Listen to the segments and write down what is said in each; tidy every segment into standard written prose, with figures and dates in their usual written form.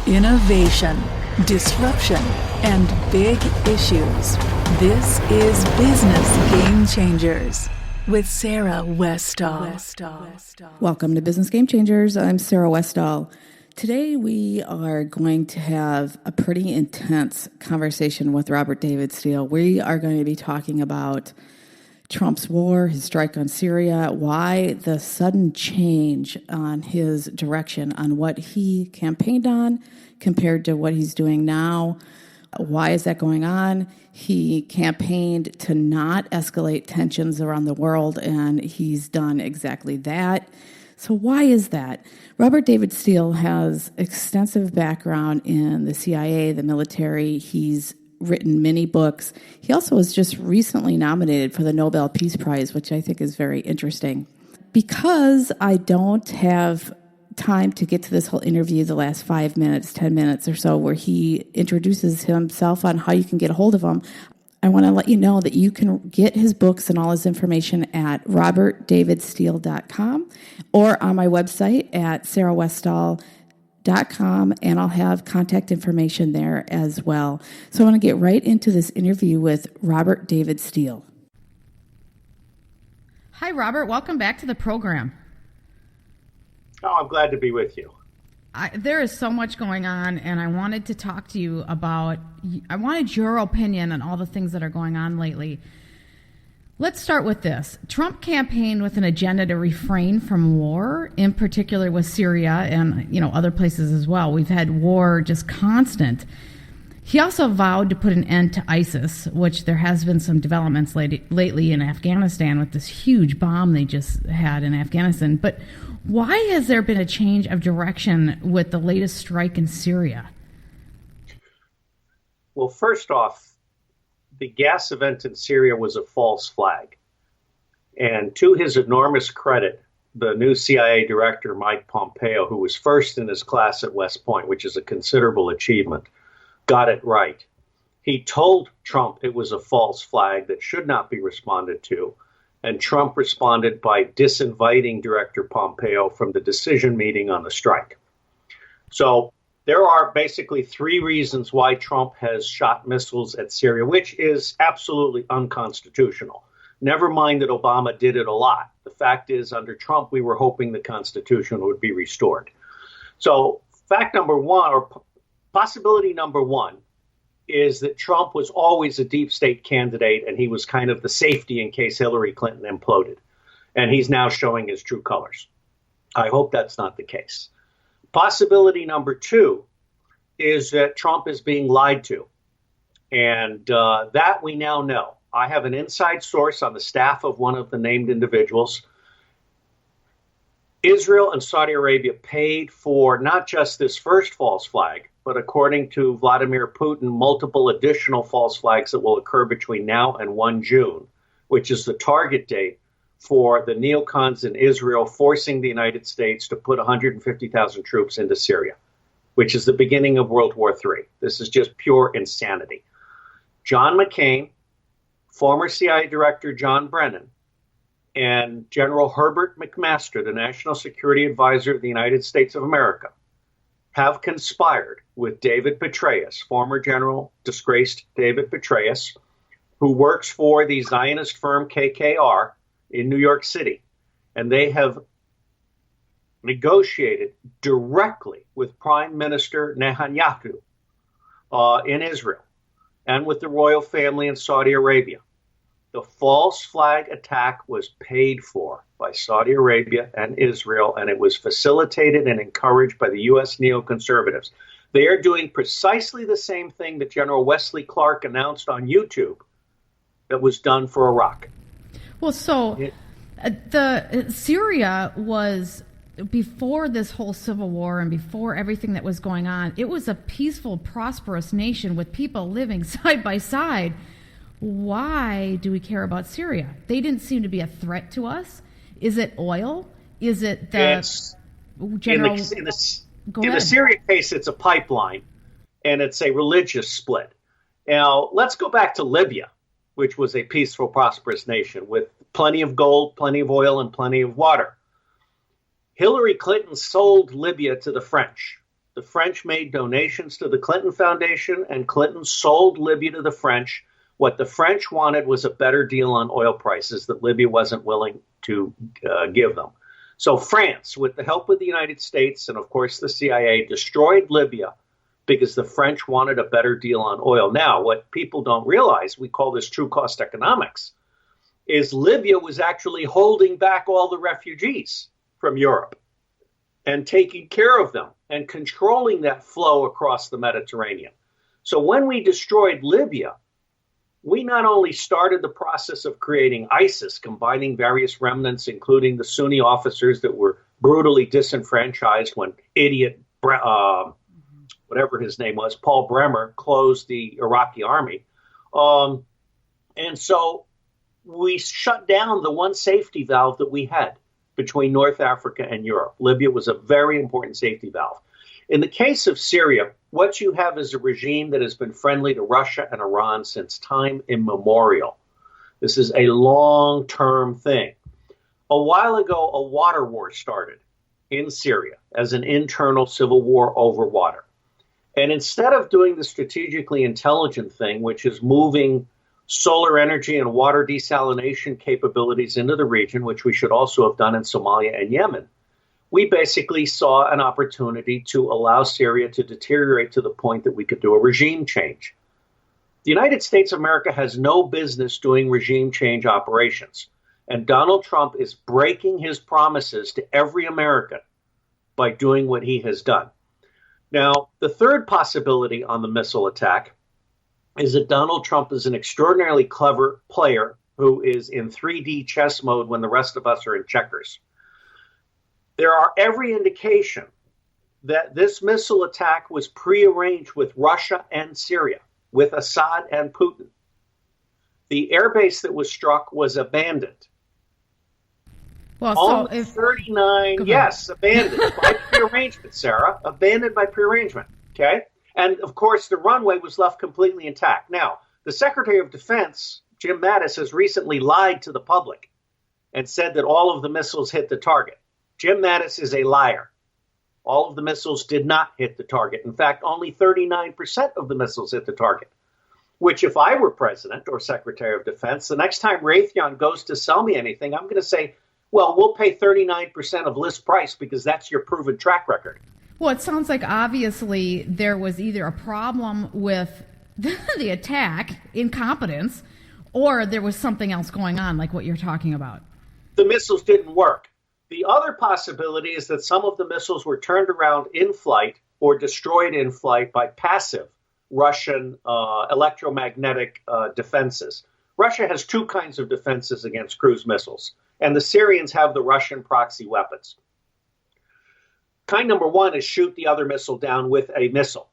Innovation, disruption, and big issues. This is Business Game Changers with Sarah Westall. Welcome to Business Game Changers. I'm Sarah Westall. Today we are going to have a pretty intense conversation with Robert David Steele. We are going to be talking about Trump's war, his strike on Syria, why the sudden change on his direction on what he campaigned on compared to what he's doing now. Why is that going on? He campaigned to not escalate tensions around the world, and he's done exactly that. So why is that? Robert David Steele has extensive background in the CIA, the military. He's written many books. He also was just recently nominated for the Nobel Peace Prize, which I think is very interesting. Because I don't have time to get to this whole interview, the last 5 minutes, 10 minutes or so, where he introduces himself on how you can get a hold of him, I want to let you know that you can get his books and all his information at robertdavidsteele.com or on my website at sarahwestall.com, and I'll have contact information there as well. So I want to get right into this interview with Robert David Steele. Hi, Robert. Welcome back to the program. Oh, I'm glad to be with you. There is so much going on, and I wanted to talk to you about, I wanted your opinion on all the things that are going on lately. Let's start with this. Trump campaigned with an agenda to refrain from war, in particular with Syria and, other places as well. We've had war just constant. He also vowed to put an end to ISIS, which there has been some developments lately in Afghanistan with this huge bomb they just had in Afghanistan. But why has there been a change of direction with the latest strike in Syria? Well, first off, the gas event in Syria was a false flag. And to his enormous credit, the new CIA director, Mike Pompeo, who was first in his class at West Point, which is a considerable achievement, got it right. He told Trump it was a false flag that should not be responded to. And Trump responded by disinviting Director Pompeo from the decision meeting on the strike. So there are basically three reasons why Trump has shot missiles at Syria, which is absolutely unconstitutional. Never mind that Obama did it a lot. The fact is, under Trump, we were hoping the Constitution would be restored. So fact number one, or possibility number one, is that Trump was always a deep state candidate, and he was kind of the safety in case Hillary Clinton imploded. And he's now showing his true colors. I hope that's not the case. Possibility number two is that Trump is being lied to. And that we now know. I have an inside source on the staff of one of the named individuals. Israel and Saudi Arabia paid for not just this first false flag, but according to Vladimir Putin, multiple additional false flags that will occur between now and 1 June, which is the target date for the neocons in Israel forcing the United States to put 150,000 troops into Syria, which is the beginning of World War III. This is just pure insanity. John McCain, former CIA Director John Brennan, and General Herbert McMaster, the National Security Advisor of the United States of America, have conspired with David Petraeus, former general, disgraced David Petraeus, who works for the Zionist firm KKR in New York City. And they have negotiated directly with Prime Minister Netanyahu in Israel and with the royal family in Saudi Arabia. The false flag attack was paid for by Saudi Arabia and Israel, and it was facilitated and encouraged by the U.S. neoconservatives. They are doing precisely the same thing that General Wesley Clark announced on YouTube that was done for Iraq. Well, so the Syria was, before this whole civil war and before everything that was going on, it was a peaceful, prosperous nation with people living side by side. Why do we care about Syria? They didn't seem to be a threat to us. Is it oil? Is it the general? In the Syria case, it's a pipeline, and it's a religious split. Now, let's go back to Libya, which was a peaceful, prosperous nation with plenty of gold, plenty of oil, and plenty of water. Hillary Clinton sold Libya to the French. the French made donations to the Clinton Foundation, and Clinton sold Libya to the French. What the French wanted was a better deal on oil prices that Libya wasn't willing to give them. So France, with the help of the United States and, of course, the CIA, destroyed Libya because the French wanted a better deal on oil. Now, what people don't realize, we call this true cost economics, is Libya was actually holding back all the refugees from Europe and taking care of them and controlling that flow across the Mediterranean. So when we destroyed Libya, we not only started the process of creating ISIS, combining various remnants, including the Sunni officers that were brutally disenfranchised when idiot, whatever his name was, Paul Bremer, closed the Iraqi army. And so we shut down the one safety valve that we had between North Africa and Europe. Libya was a very important safety valve. In the case of Syria, what you have is a regime that has been friendly to Russia and Iran since time immemorial. This is a long-term thing. A while ago, a water war started in Syria as an internal civil war over water. And instead of doing the strategically intelligent thing, which is moving solar energy and water desalination capabilities into the region, which we should also have done in Somalia and Yemen, we basically saw an opportunity to allow Syria to deteriorate to the point that we could do a regime change. The United States of America has no business doing regime change operations. And Donald Trump is breaking his promises to every American by doing what he has done. Now, the third possibility on the missile attack is that Donald Trump is an extraordinarily clever player who is in 3D chess mode when the rest of us are in checkers. There are every indication that this missile attack was prearranged with Russia and Syria, with Assad and Putin. The airbase that was struck was abandoned. Well, All so if 39, yes, abandoned by prearrangement, Sarah. Abandoned by prearrangement, okay? And, of course, the runway was left completely intact. Now, the Secretary of Defense, Jim Mattis, has recently lied to the public and said that all of the missiles hit the target. Jim Mattis is a liar. All of the missiles did not hit the target. In fact, only 39% of the missiles hit the target, which if I were president or Secretary of Defense, the next time Raytheon goes to sell me anything, I'm going to say, well, we'll pay 39% of list price because that's your proven track record. Well, it sounds like obviously there was either a problem with the attack, incompetence, or there was something else going on, like what you're talking about. The missiles didn't work. The other possibility is that some of the missiles were turned around in flight or destroyed in flight by passive Russian electromagnetic defenses. Russia has two kinds of defenses against cruise missiles, and the Syrians have the Russian proxy weapons. Kind number one is shoot the other missile down with a missile.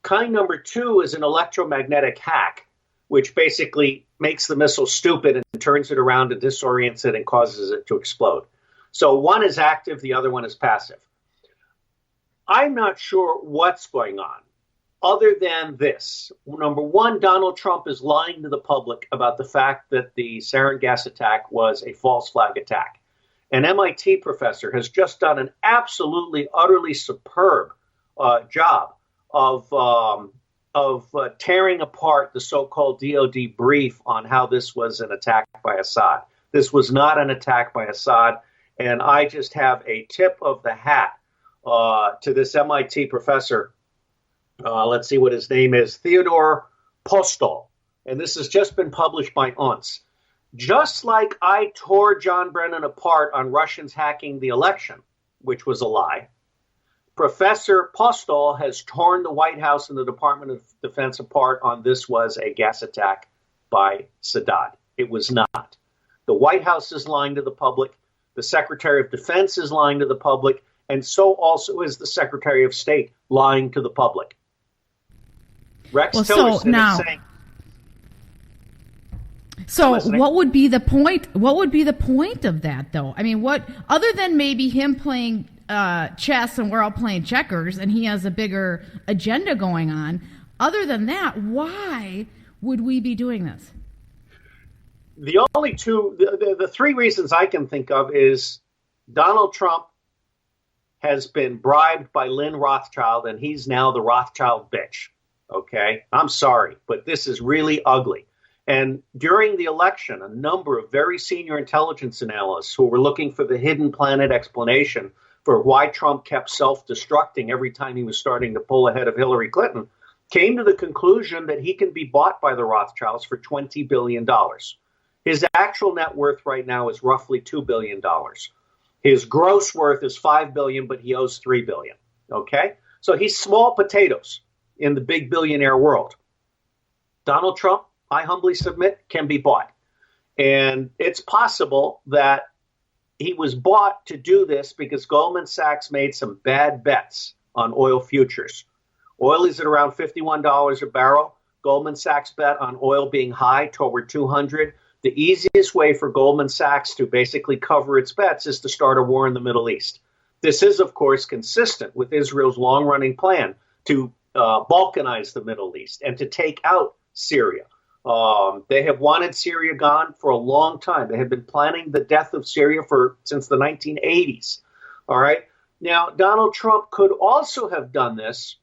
Kind number two is an electromagnetic hack, which basically makes the missile stupid and turns it around and disorients it and causes it to explode. So one is active, the other one is passive. I'm not sure what's going on other than this. Number one, Donald Trump is lying to the public about the fact that the sarin gas attack was a false flag attack. An MIT professor has just done an absolutely, utterly superb job of tearing apart the so-called DOD brief on how this was an attack by Assad. This was not an attack by Assad, and I just have a tip of the hat to this MIT professor. Let's see what his name is, Theodore Postol, and this has just been published by UNS. Just like I tore John Brennan apart on Russians hacking the election, which was a lie, Professor Postol has torn the White House and the Department of Defense apart on this was a gas attack by Saddam. It was not. The White House is lying to the public. The Secretary of Defense is lying to the public. And so also is the Secretary of State lying to the public. Rex Tillerson is saying... So what would be the point? What would be the point of that, though? I mean, what other than maybe him playing chess and we're all playing checkers and he has a bigger agenda going on? Other than that, why would we be doing this? The only two, the three reasons I can think of is Donald Trump has been bribed by Lynn Rothschild, and he's now the Rothschild bitch. Okay? I'm sorry, but this is really ugly. And during the election, a number of very senior intelligence analysts who were looking for the hidden planet explanation for why Trump kept self-destructing every time he was starting to pull ahead of Hillary Clinton came to the conclusion that he can be bought by the Rothschilds for $20 billion. His actual net worth right now is roughly $2 billion. His gross worth is $5 billion, but he owes $3 billion. Okay? So he's small potatoes in the big billionaire world. Donald Trump, I humbly submit, can be bought. And it's possible that he was bought to do this because Goldman Sachs made some bad bets on oil futures. Oil is at around $51 a barrel. Goldman Sachs bet on oil being high toward 200. The easiest way for Goldman Sachs to basically cover its bets is to start a war in the Middle East. This is, of course, consistent with Israel's long-running plan to balkanize the Middle East and to take out Syria. They have wanted Syria gone for a long time. They have been planning the death of Syria since the 1980s. All right. Now, Donald Trump could also have done this,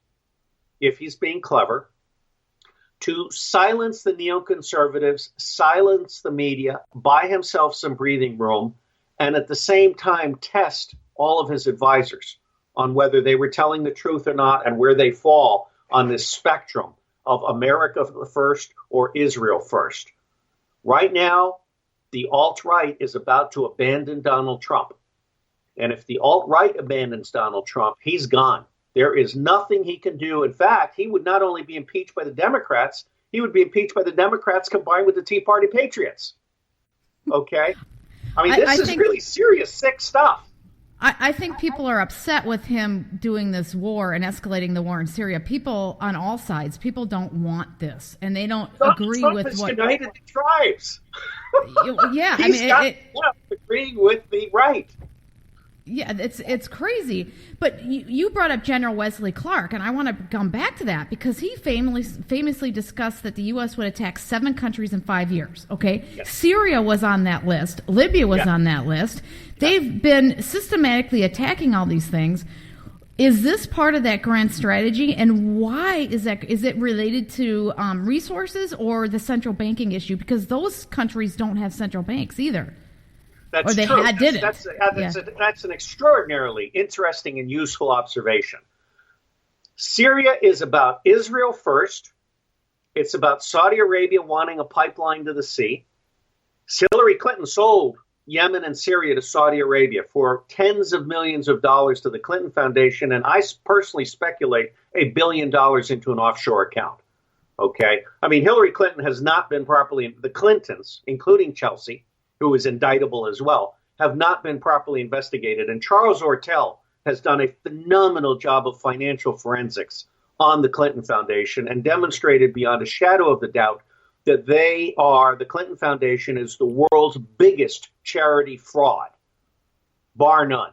if he's being clever, to silence the neoconservatives, silence the media, buy himself some breathing room, and at the same time test all of his advisors on whether they were telling the truth or not and where they fall on this spectrum of America first or Israel first. Right now, the alt-right is about to abandon Donald Trump. And if the alt-right abandons Donald Trump, he's gone. There is nothing he can do. In fact, he would not only be impeached by the Democrats, he would be impeached by the Democrats combined with the Tea Party patriots. Okay? I mean, this is really serious, sick stuff. I think people are upset with him doing this war and escalating the war in Syria. People on all sides, people don't want this, and they don't agree Trump with has what united the tribes. Yeah, He's agreeing with the right. Yeah, it's crazy. But you brought up General Wesley Clark, and I want to come back to that because he famously discussed that the U.S. would attack 7 countries in 5 years. Okay, yes. Syria was on that list. Libya was on that list. They've been systematically attacking all these things. Is this part of that grand strategy, and why is that? Is it related to resources or the central banking issue? Because those countries don't have central banks either. That's or they true. didn't. That's an extraordinarily interesting and useful observation. Syria is about Israel first. It's about Saudi Arabia wanting a pipeline to the sea. Hillary Clinton sold Yemen and Syria to Saudi Arabia for tens of millions of dollars to the Clinton Foundation, and I personally speculate $1 billion into an offshore account. Okay? I mean, Hillary Clinton has not been properly, the Clintons, including Chelsea, who is indictable as well, have not been properly investigated. And Charles Ortel has done a phenomenal job of financial forensics on the Clinton Foundation and demonstrated beyond a shadow of the doubt that the Clinton Foundation is the world's biggest charity fraud, bar none,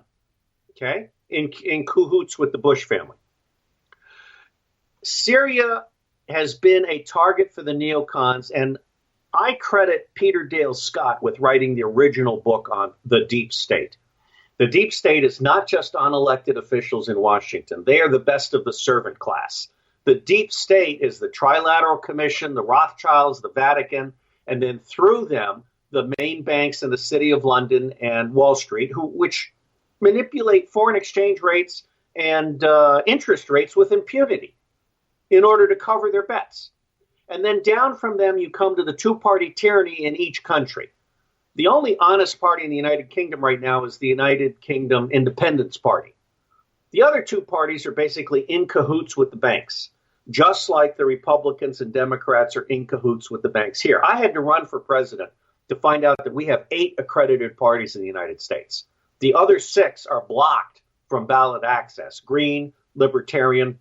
okay, in cahoots with the Bush family. Syria has been a target for the neocons, and I credit Peter Dale Scott with writing the original book on the deep state. The deep state is not just unelected officials in Washington. They are the best of the servant class. The deep state is the Trilateral Commission, the Rothschilds, the Vatican, and then through them, the main banks in the City of London and Wall Street, which manipulate foreign exchange rates and interest rates with impunity in order to cover their bets. And then down from them, you come to the two-party tyranny in each country. The only honest party in the United Kingdom right now is the United Kingdom Independence Party. The other two parties are basically in cahoots with the banks, just like the Republicans and Democrats are in cahoots with the banks here. I had to run for president to find out that we have 8 accredited parties in the United States. The other 6 are blocked from ballot access: Green, Libertarian,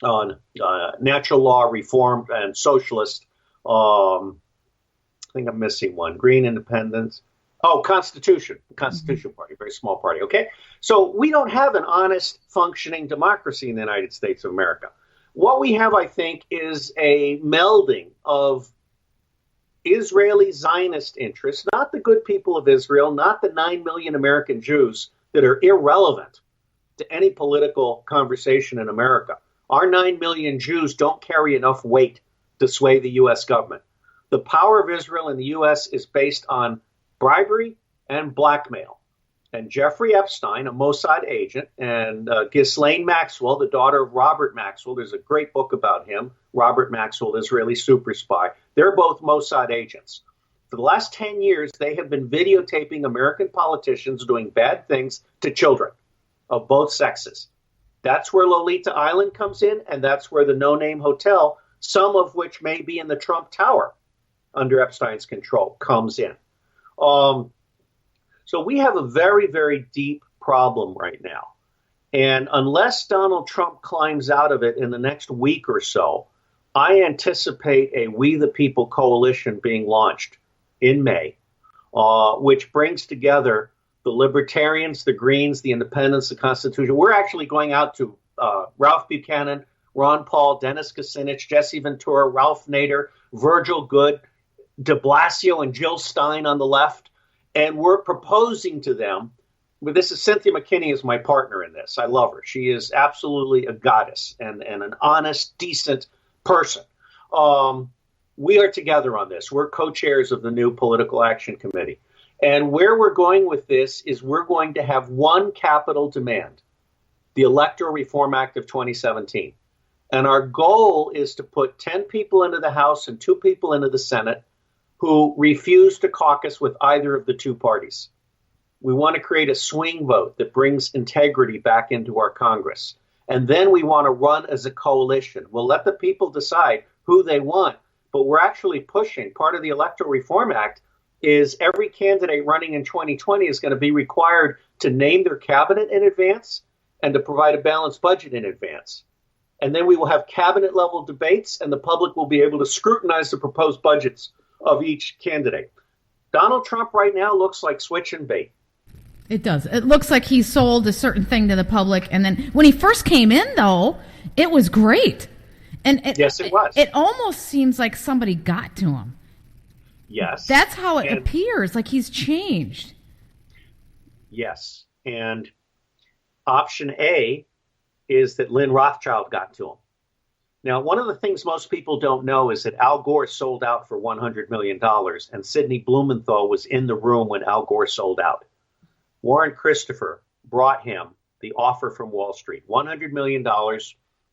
natural law, Reformed, and Socialist. I think I'm missing one. Green, Independence. Oh, Constitution Party, very small party. Okay. So we don't have an honest, functioning democracy in the United States of America. What we have, I think, is a melding of Israeli Zionist interests, not the good people of Israel, not the 9 million American Jews that are irrelevant to any political conversation in America. Our 9 million Jews don't carry enough weight to sway the U.S. government. The power of Israel in the U.S. is based on bribery and blackmail. And Jeffrey Epstein, a Mossad agent, and Ghislaine Maxwell, the daughter of Robert Maxwell, there's a great book about him, Robert Maxwell, Israeli super spy. They're both Mossad agents. For the last 10 years, they have been videotaping American politicians doing bad things to children of both sexes. That's where Lolita Island comes in, and that's where the no-name hotel, some of which may be in the Trump Tower under Epstein's control, comes in. So we have a very, very deep problem right now. And unless Donald Trump climbs out of it in the next week or so, I anticipate a We the People coalition being launched in May, which brings together the libertarians, the Greens, the independents, the Constitution. We're actually going out to Ralph Buchanan, Ron Paul, Dennis Kucinich, Jesse Ventura, Ralph Nader, Virgil Goode, de Blasio and Jill Stein on the left. And we're proposing to them, this is Cynthia McKinney is my partner in this. I love her. She is absolutely a goddess and an honest, decent person. We are together on this. We're co-chairs of the new Political Action Committee. And where we're going with this is we're going to have one capital demand, the Electoral Reform Act of 2017. And our goal is to put 10 people into the House and 2 people into the Senate who refuse to caucus with either of the two parties. We want to create a swing vote that brings integrity back into our Congress. And then we want to run as a coalition. We'll let the people decide who they want, but we're actually pushing. Part of the Electoral Reform Act is every candidate running in 2020 is going to be required to name their cabinet in advance and to provide a balanced budget in advance. And then we will have cabinet level debates and the public will be able to scrutinize the proposed budgets of each candidate. Donald Trump right now looks like switch and bait. It does. It looks like he sold a certain thing to the public. And then when he first came in, though, it was great. And yes, it was. It almost seems like somebody got to him. Yes. That's how it appears, like he's changed. Yes. And option A is that Lynn Rothschild got to him. Now, one of the things most people don't know is that Al Gore sold out for $100 million, and Sidney Blumenthal was in the room when Al Gore sold out. Warren Christopher brought him the offer from Wall Street, $100 million.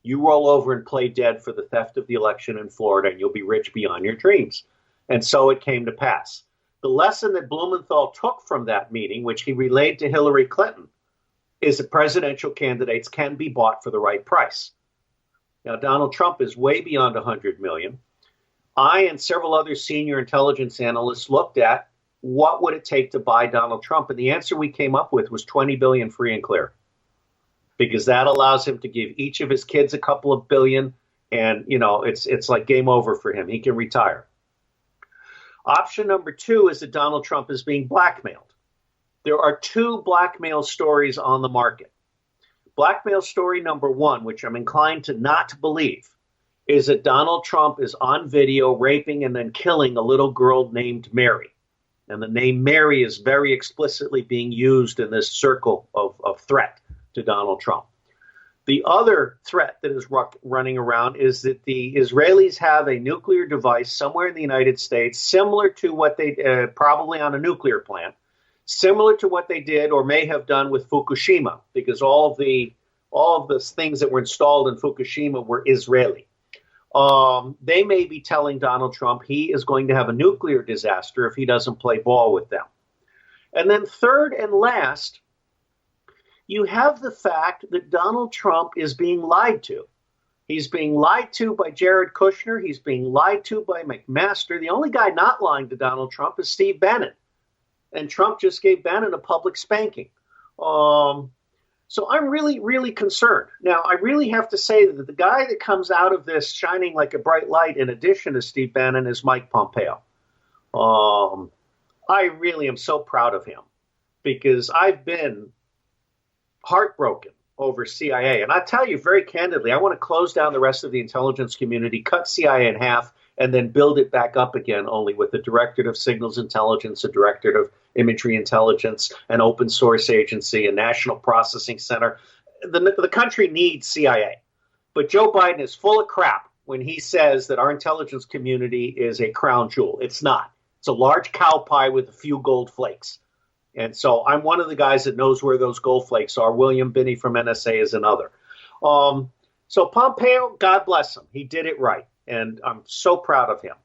You roll over and play dead for the theft of the election in Florida, and you'll be rich beyond your dreams. And so it came to pass. The lesson that Blumenthal took from that meeting, which he relayed to Hillary Clinton, is that presidential candidates can be bought for the right price. Now, Donald Trump is way beyond $100 million. I and several other senior intelligence analysts looked at what would it take to buy Donald Trump, and the answer we came up with was $20 billion free and clear, because that allows him to give each of his kids a couple of billion, and it's like game over for him. He can retire. Option number 2 is that Donald Trump is being blackmailed. There are 2 blackmail stories on the market. Blackmail story number 1, which I'm inclined to not believe, is that Donald Trump is on video raping and then killing a little girl named Mary. And the name Mary is very explicitly being used in this circle of threat to Donald Trump. The other threat that is running around is that the Israelis have a nuclear device somewhere in the United States, similar to what they probably on a nuclear plant, similar to what they did or may have done with Fukushima, because all of the things that were installed in Fukushima were Israeli. They may be telling Donald Trump he is going to have a nuclear disaster if he doesn't play ball with them. And then third and last, you have the fact that Donald Trump is being lied to. He's being lied to by Jared Kushner. He's being lied to by McMaster. The only guy not lying to Donald Trump is Steve Bannon. And Trump just gave Bannon a public spanking. So I'm really, really concerned. Now, I really have to say that the guy that comes out of this shining like a bright light, in addition to Steve Bannon, is Mike Pompeo. I really am so proud of him, because I've been heartbroken over CIA. And I tell you very candidly, I want to close down the rest of the intelligence community, cut CIA in half, and then build it back up again, only with the Directorate of Signals Intelligence, a Directorate of Imagery Intelligence, an open source agency, a national processing center. the country needs CIA. But Joe Biden is full of crap when he says that our intelligence community is a crown jewel. It's not. It's a large cow pie with a few gold flakes. And so I'm one of the guys that knows where those gold flakes are. William Binney from NSA is another. So Pompeo, God bless him. He did it right. And I'm so proud of him.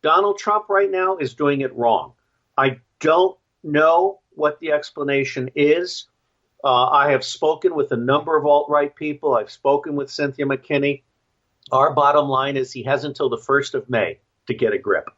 Donald Trump right now is doing it wrong. I don't know what the explanation is. I have spoken with a number of alt-right people. I've spoken with Cynthia McKinney. Our bottom line is he has until the 1st of May to get a grip.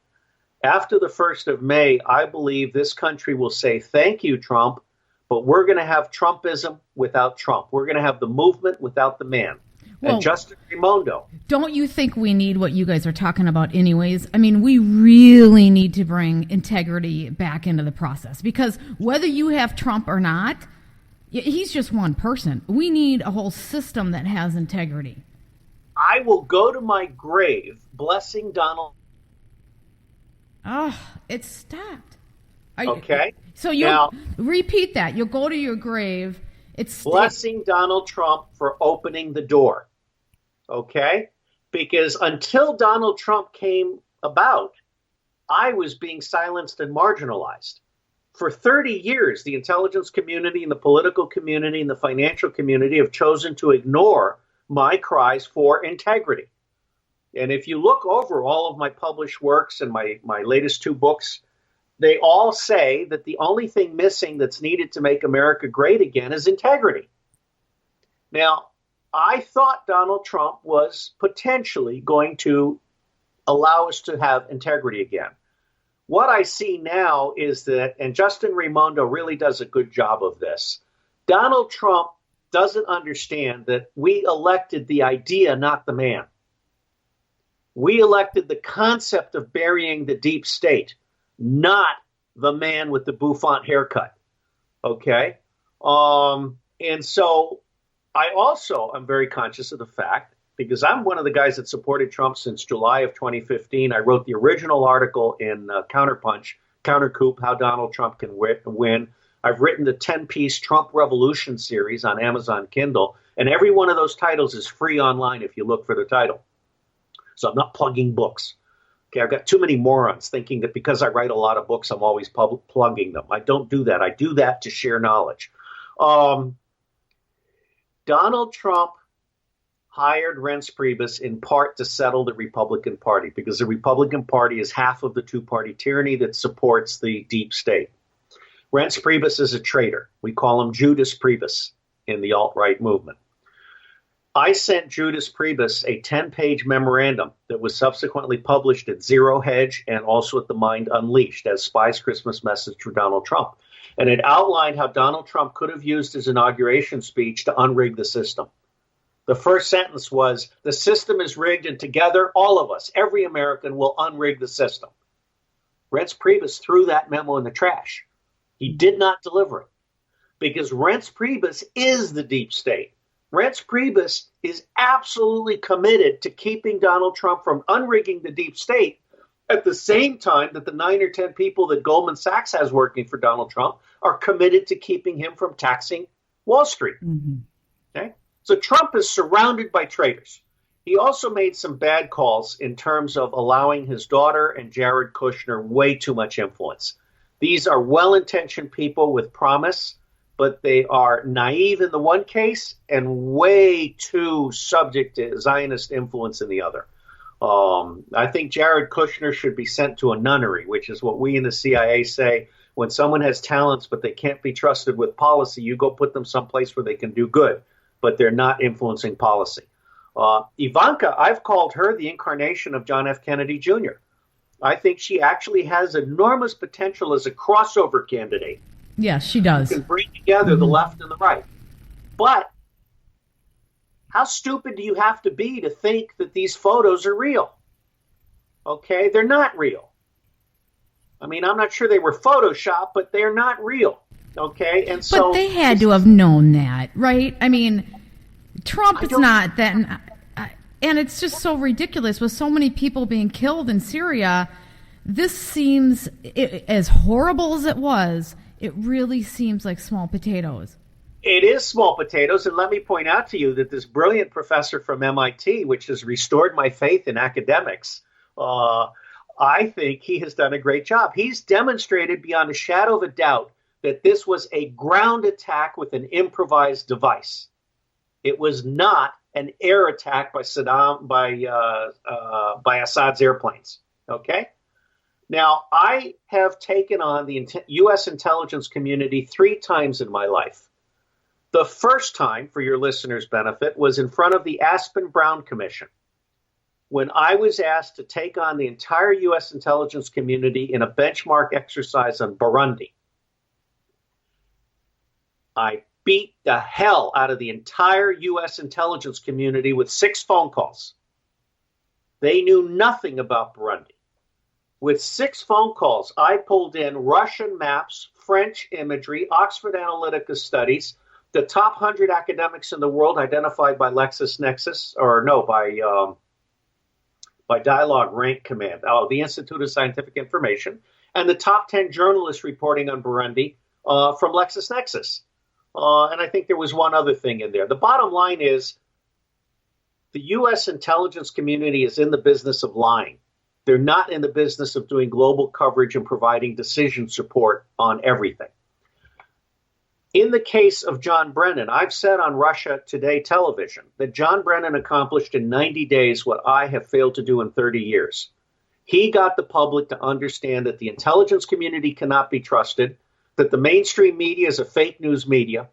After the 1st of May, I believe this country will say, thank you, Trump, but we're going to have Trumpism without Trump. We're going to have the movement without the man. Well, and Justin Raimondo. Don't you think we need what you guys are talking about anyways? I mean, we really need to bring integrity back into the process, because whether you have Trump or not, he's just one person. We need a whole system that has integrity. I will go to my grave blessing Donald. Oh, it stopped. Okay. So you'll repeat that. You'll go to your grave. It's blessing Donald Trump for opening the door. Okay? Because until Donald Trump came about, I was being silenced and marginalized. For 30 years, the intelligence community and the political community and the financial community have chosen to ignore my cries for integrity. And if you look over all of my published works and my latest 2 books, they all say that the only thing missing that's needed to make America great again is integrity. Now, I thought Donald Trump was potentially going to allow us to have integrity again. What I see now is that, and Justin Raimondo really does a good job of this, Donald Trump doesn't understand that we elected the idea, not the man. We elected the concept of burying the deep state, not the man with the bouffant haircut. Okay? And so I also am very conscious of the fact, because I'm one of the guys that supported Trump since July of 2015. I wrote the original article in Counterpunch, Countercoup, How Donald Trump Can Win. I've written the 10-piece Trump Revolution series on Amazon Kindle, and every one of those titles is free online if you look for the title. So I'm not plugging books. Okay, I've got too many morons thinking that because I write a lot of books, I'm always plugging them. I don't do that. I do that to share knowledge. Donald Trump hired Reince Priebus in part to settle the Republican Party, because the Republican Party is half of the two-party tyranny that supports the deep state. Reince Priebus is a traitor. We call him Judas Priebus in the alt-right movement. I sent Judas Priebus a 10-page memorandum that was subsequently published at Zero Hedge and also at The Mind Unleashed as Spy's Christmas Message for Donald Trump. And it outlined how Donald Trump could have used his inauguration speech to unrig the system. The first sentence was, the system is rigged, and together, all of us, every American, will unrig the system. Reince Priebus threw that memo in the trash. He did not deliver it, because Reince Priebus is the deep state. Reince Priebus is absolutely committed to keeping Donald Trump from unrigging the deep state at the same time that the 9 or 10 people that Goldman Sachs has working for Donald Trump are committed to keeping him from taxing Wall Street. Mm-hmm. Okay? So Trump is surrounded by traitors. He also made some bad calls in terms of allowing his daughter and Jared Kushner way too much influence. These are well-intentioned people with promise, but they are naive in the one case and way too subject to Zionist influence in the other. I think Jared Kushner should be sent to a nunnery, which is what we in the CIA say. When someone has talents but they can't be trusted with policy, you go put them someplace where they can do good, but they're not influencing policy. Ivanka, I've called her the incarnation of John F. Kennedy Jr. I think she actually has enormous potential as a crossover candidate. Yes, she does. Who can bring together the left and the right. But how stupid do you have to be to think that these photos are real? Okay, they're not real. I mean, I'm not sure they were Photoshopped, but they're not real. Okay, and so. But they had to have known that, right? I mean, Trump is not that, and it's just so ridiculous with so many people being killed in Syria. This seems, as horrible as it was, it really seems like small potatoes. It is small potatoes, and let me point out to you that this brilliant professor from MIT, which has restored my faith in academics, I think he has done a great job. He's demonstrated beyond a shadow of a doubt that this was a ground attack with an improvised device. It was not an air attack by Assad's airplanes. Okay? Now, I have taken on the U.S. intelligence community 3 times in my life. The first time, for your listeners' benefit, was in front of the Aspen Brown Commission, when I was asked to take on the entire U.S. intelligence community in a benchmark exercise on Burundi. I beat the hell out of the entire U.S. intelligence community with 6 phone calls. They knew nothing about Burundi. With 6 phone calls, I pulled in Russian maps, French imagery, Oxford Analytica studies, the top 100 academics in the world identified by LexisNexis, by Dialogue Rank Command, the Institute of Scientific Information, and the top 10 journalists reporting on Burundi from LexisNexis. And I think there was one other thing in there. The bottom line is the U.S. intelligence community is in the business of lying. They're not in the business of doing global coverage and providing decision support on everything. In the case of John Brennan, I've said on Russia Today television that John Brennan accomplished in 90 days what I have failed to do in 30 years. He got the public to understand that the intelligence community cannot be trusted, that the mainstream media is a fake news media,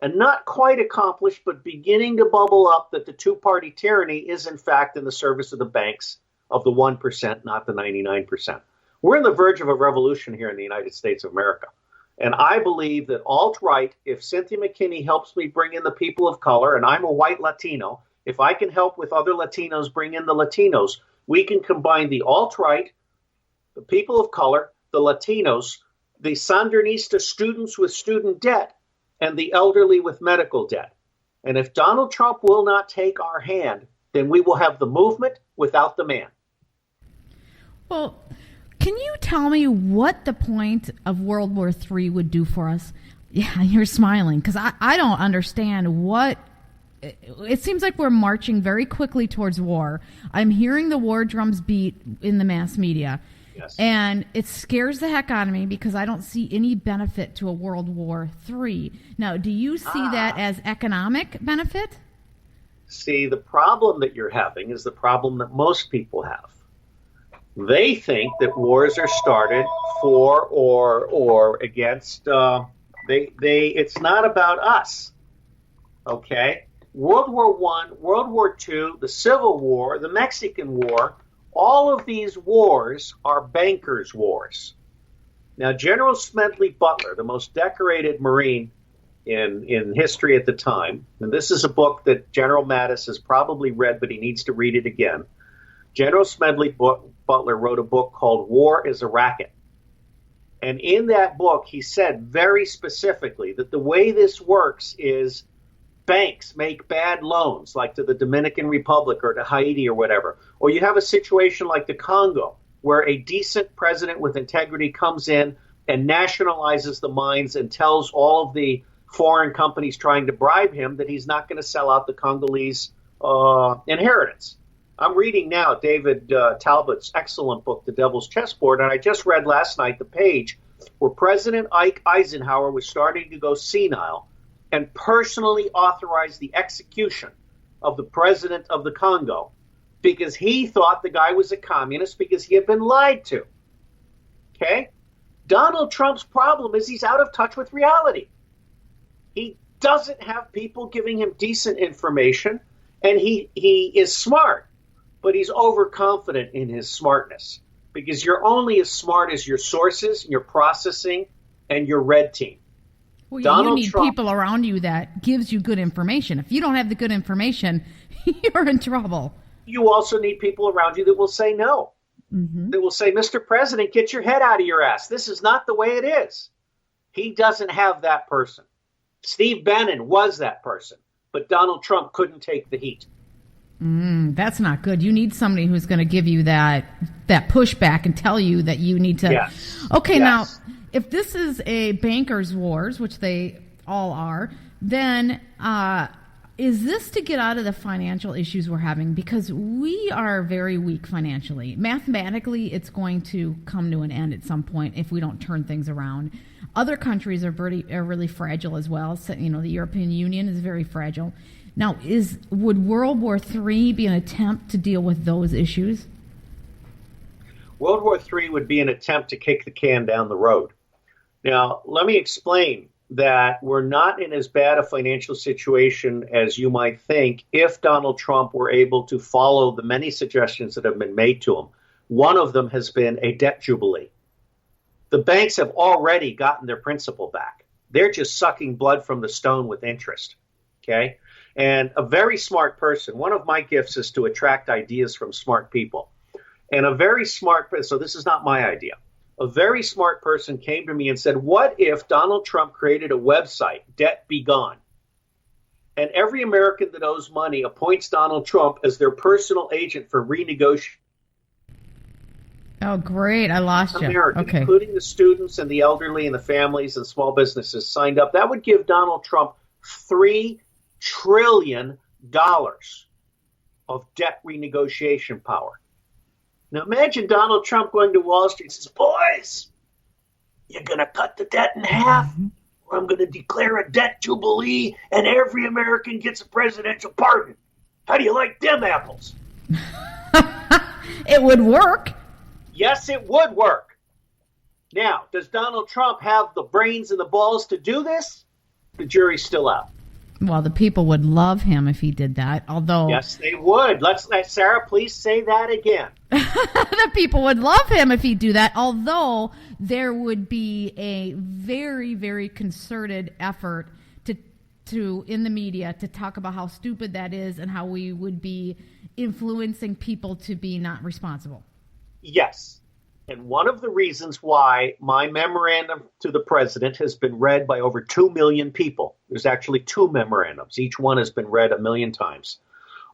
and not quite accomplished, but beginning to bubble up that the two-party tyranny is in fact in the service of the banks, of the 1%, not the 99%. We're on the verge of a revolution here in the United States of America. And I believe that alt-right, if Cynthia McKinney helps me bring in the people of color, and I'm a white Latino, if I can help with other Latinos bring in the Latinos, we can combine the alt-right, the people of color, the Latinos, the Sandinista students with student debt, and the elderly with medical debt. And if Donald Trump will not take our hand, then we will have the movement without the man. Well, can you tell me what the point of World War III would do for us? Yeah, you're smiling, because I don't understand what... It seems like we're marching very quickly towards war. I'm hearing the war drums beat in the mass media. Yes. And it scares the heck out of me because I don't see any benefit to a World War III. Now, do you see that as economic benefit? See, the problem that you're having is the problem that most people have. They think that wars are started for or against. It's not about us. Okay, World War I, World War II, the Civil War, the Mexican War. All of these wars are bankers' wars. Now, General Smedley Butler, the most decorated Marine in history at the time, and this is a book that General Mattis has probably read, but he needs to read it again. General Smedley Butler wrote a book called War is a Racket. And in that book, he said very specifically that the way this works is banks make bad loans, like to the Dominican Republic or to Haiti or whatever. Or you have a situation like the Congo, where a decent president with integrity comes in and nationalizes the mines and tells all of the foreign companies trying to bribe him that he's not going to sell out the Congolese inheritance. I'm reading now David Talbot's excellent book, The Devil's Chessboard, and I just read last night the page where President Ike Eisenhower was starting to go senile and personally authorized the execution of the president of the Congo because he thought the guy was a communist because he had been lied to. Okay? Donald Trump's problem is he's out of touch with reality. He doesn't have people giving him decent information, and he is smart, but he's overconfident in his smartness because you're only as smart as your sources, your processing, and your red team. Well, you need people around you that gives you good information. If you don't have the good information, you're in trouble. You also need people around you that will say no. Mm-hmm. That will say, Mr. President, get your head out of your ass. This is not the way it is. He doesn't have that person. Steve Bannon was that person, but Donald Trump couldn't take the heat. That's not good. You need somebody who's going to give you that pushback and tell you that you need to. Yes. Okay, yes. Now, if this is a bankers' wars, which they all are, then is this to get out of the financial issues we're having? Because we are very weak financially. Mathematically, it's going to come to an end at some point if we don't turn things around. Other countries are really fragile as well. So, the European Union is very fragile. Now, would World War III be an attempt to deal with those issues? World War III would be an attempt to kick the can down the road. Now, let me explain that we're not in as bad a financial situation as you might think if Donald Trump were able to follow the many suggestions that have been made to him. One of them has been a debt jubilee. The banks have already gotten their principal back. They're just sucking blood from the stone with interest. Okay? And a very smart person, one of my gifts is to attract ideas from smart people. And a very smart person, so this is not my idea. A very smart person came to me and said, what if Donald Trump created a website, Debt Be Gone, and every American that owes money appoints Donald Trump as their personal agent for renegotiation? Oh, great. I lost you. American, okay. Including the students and the elderly and the families and small businesses signed up. That would give Donald Trump $3 trillion of debt renegotiation power. Now imagine Donald Trump going to Wall Street and says, boys, you're going to cut the debt in half, or I'm going to declare a debt jubilee, and every American gets a presidential pardon. How do you like them apples? It would work. Yes, it would work. Now, does Donald Trump have the brains and the balls to do this? The jury's still out. Well, the people would love him if he did that, although... Yes, they would. Let's Sarah, please say that again. The people would love him if he'd do that, although there would be a very, very concerted effort to in the media to talk about how stupid that is and how we would be influencing people to be not responsible. Yes. And one of the reasons why my memorandum to the president has been read by over 2 million people, there's actually 2 memorandums. Each one has been read 1 million times.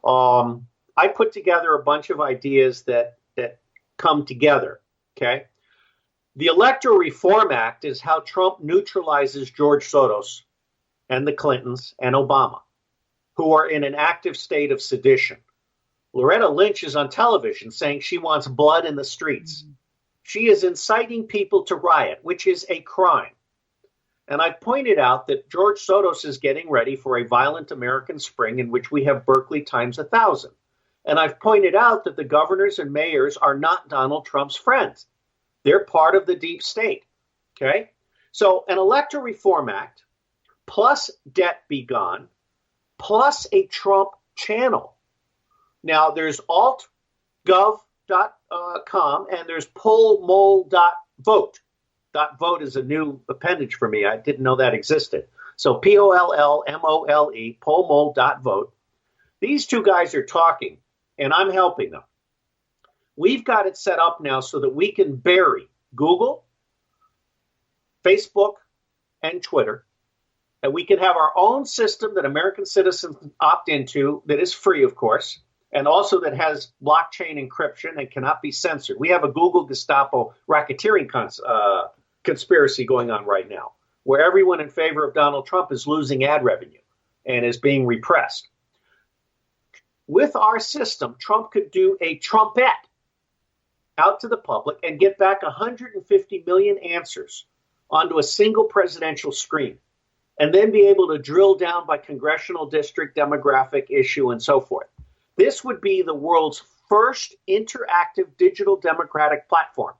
I put together a bunch of ideas that come together, okay? The Electoral Reform Act is how Trump neutralizes George Soros and the Clintons and Obama, who are in an active state of sedition. Loretta Lynch is on television saying she wants blood in the streets. She is inciting people to riot, which is a crime. And I've pointed out that George Soros is getting ready for a violent American spring in which we have Berkeley times 1,000. And I've pointed out that the governors and mayors are not Donald Trump's friends. They're part of the deep state. Okay? So an Electoral Reform Act plus Debt Be Gone plus a Trump channel. Now, there's altgov.com and there's pollmole.vote. Vote is a new appendage for me. I didn't know that existed. So POLLMOLE, pollmole.vote. These two guys are talking, and I'm helping them. We've got it set up now so that we can bury Google, Facebook, and Twitter, and we can have our own system that American citizens opt into that is free, of course, and also that has blockchain encryption and cannot be censored. We have a Google Gestapo racketeering conspiracy going on right now, where everyone in favor of Donald Trump is losing ad revenue and is being repressed. With our system, Trump could do a Trumpette out to the public and get back 150 million answers onto a single presidential screen, and then be able to drill down by congressional district, demographic, issue, and so forth. This would be the world's first interactive digital democratic platform.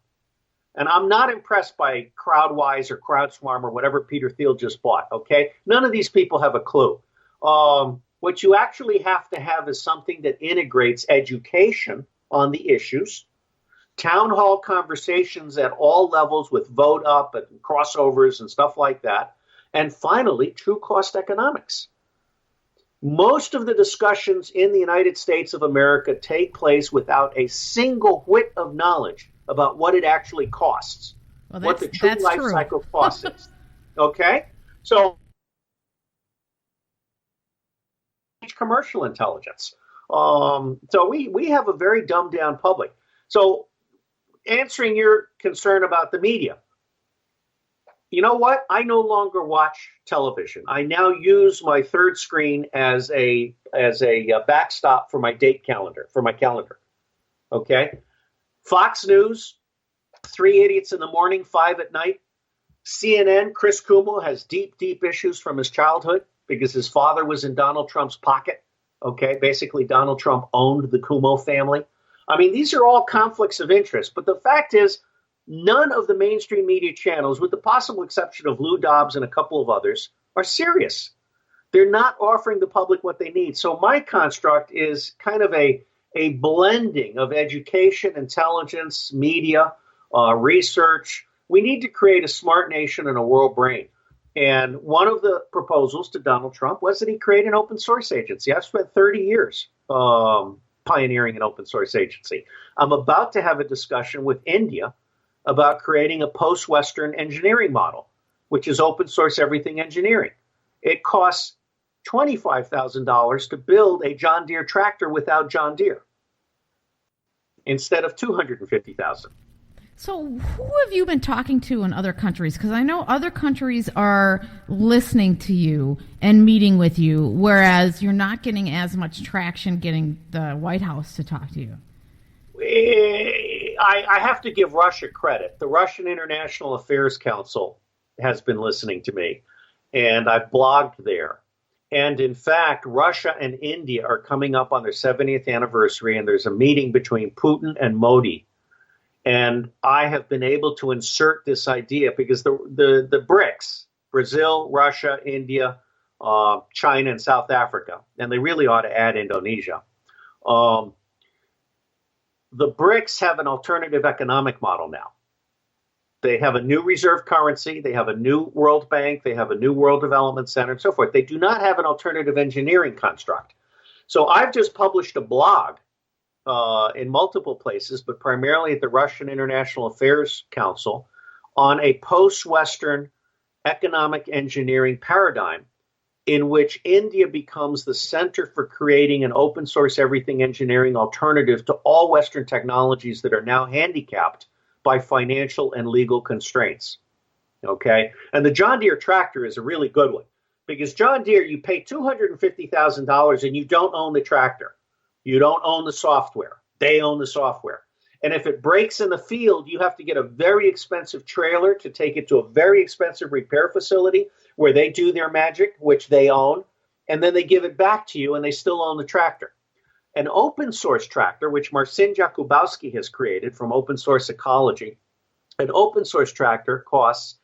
And I'm not impressed by CrowdWise or CrowdSwarm or whatever Peter Thiel just bought, okay? None of these people have a clue. What you actually have to have is something that integrates education on the issues, town hall conversations at all levels with vote up and crossovers and stuff like that, and finally, true cost economics. Most of the discussions in the United States of America take place without a single whit of knowledge about what it actually costs, what the true life cycle cost is. Okay? So, commercial intelligence. So we have a very dumbed down public. So answering your concern about the media, You know what? I no longer watch television. I now use my third screen as a backstop for my calendar. Okay, Fox News, 3 idiots in the morning, 5 at night. CNN, Chris Cuomo has deep issues from his childhood because his father was in Donald Trump's pocket. Okay, basically Donald Trump owned the Cuomo family. I mean, these are all conflicts of interest, but the fact is, none of the mainstream media channels, with the possible exception of Lou Dobbs and a couple of others, are serious. They're not offering the public what they need. So my construct is kind of a blending of education, intelligence, media, research. We need to create a smart nation and a world brain. And one of the proposals to Donald Trump was that he create an open source agency. I've spent 30 years pioneering an open source agency. I'm about to have a discussion with India about creating a post-Western engineering model, which is open source everything engineering. It costs $25,000 to build a John Deere tractor without John Deere instead of $250,000. So who have you been talking to in other countries? Because I know other countries are listening to you and meeting with you, whereas you're not getting as much traction getting the White House to talk to you. I have to give Russia credit. The Russian International Affairs Council has been listening to me, and I've blogged there. And in fact, Russia and India are coming up on their 70th anniversary, and there's a meeting between Putin and Modi. And I have been able to insert this idea because the BRICS, Brazil, Russia, India, China, and South Africa, and they really ought to add Indonesia. The BRICS have an alternative economic model now. They have a new reserve currency. They have a new World Bank. They have a new World Development Center and so forth. They do not have an alternative engineering construct. So I've just published a blog in multiple places, but primarily at the Russian International Affairs Council on a post-Western economic engineering paradigm in which India becomes the center for creating an open source everything engineering alternative to all Western technologies that are now handicapped by financial and legal constraints. Okay. And the John Deere tractor is a really good one because John Deere, you pay $250,000 and you don't own the tractor. You don't own the software. They own the software. And if it breaks in the field, you have to get a very expensive trailer to take it to a very expensive repair facility where they do their magic, which they own, and then they give it back to you and they still own the tractor. An open source tractor, which Marcin Jakubowski has created from Open Source Ecology, an open source tractor costs